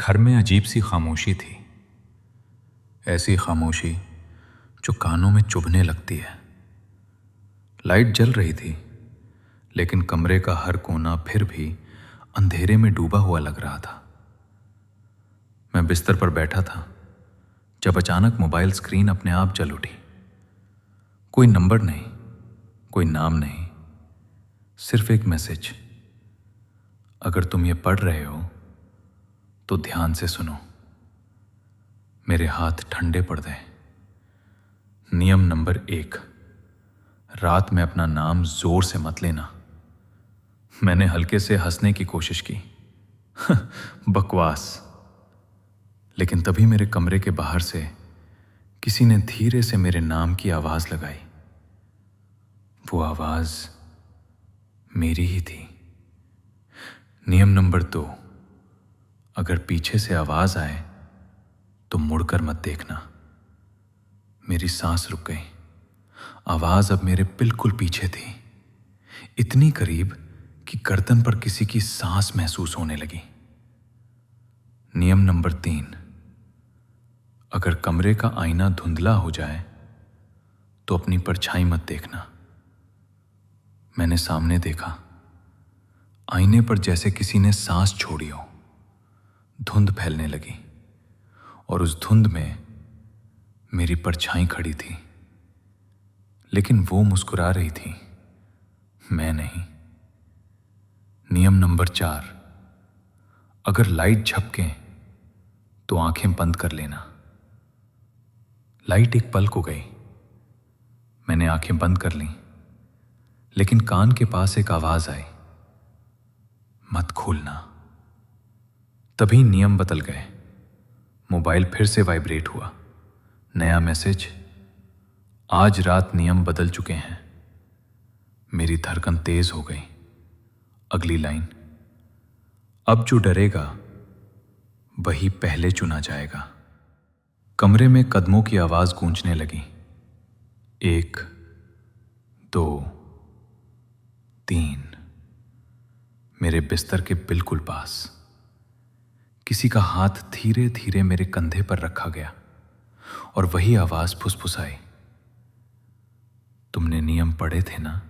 घर में अजीब सी खामोशी थी। ऐसी खामोशी जो कानों में चुभने लगती है। लाइट जल रही थी, लेकिन कमरे का हर कोना फिर भी अंधेरे में डूबा हुआ लग रहा था। मैं बिस्तर पर बैठा था जब अचानक मोबाइल स्क्रीन अपने आप जल उठी। कोई नंबर नहीं, कोई नाम नहीं, सिर्फ एक मैसेज। अगर तुम ये पढ़ रहे हो तो ध्यान से सुनो। मेरे हाथ ठंडे पड़ गए। नियम नंबर 1, रात में अपना नाम जोर से मत लेना। मैंने हल्के से हंसने की कोशिश की। बकवास। लेकिन तभी मेरे कमरे के बाहर से किसी ने धीरे से मेरे नाम की आवाज लगाई। वो आवाज मेरी ही थी। नियम नंबर 2, अगर पीछे से आवाज आए तो मुड़कर मत देखना। मेरी सांस रुक गई। आवाज अब मेरे बिल्कुल पीछे थी, इतनी करीब कि गर्दन पर किसी की सांस महसूस होने लगी। नियम नंबर 3, अगर कमरे का आईना धुंधला हो जाए तो अपनी परछाई मत देखना। मैंने सामने देखा, आईने पर जैसे किसी ने सांस छोड़ी हो। धुंध फैलने लगी और उस धुंध में मेरी परछाई खड़ी थी, लेकिन वो मुस्कुरा रही थी, मैं नहीं। नियम नंबर 4, अगर लाइट झपके तो आंखें बंद कर लेना। लाइट एक पल को गई। मैंने आंखें बंद कर लीं, लेकिन कान के पास एक आवाज आई, मत खोलना। तभी नियम बदल गए। मोबाइल फिर से वाइब्रेट हुआ। नया मैसेज, आज रात नियम बदल चुके हैं। मेरी धड़कन तेज हो गई। अगली लाइन, अब जो डरेगा वही पहले चुना जाएगा। कमरे में कदमों की आवाज गूंजने लगी। 1, 2, 3। मेरे बिस्तर के बिल्कुल पास किसी का हाथ धीरे धीरे मेरे कंधे पर रखा गया और वही आवाज फुसफुसाई, तुमने नियम पढ़े थे ना?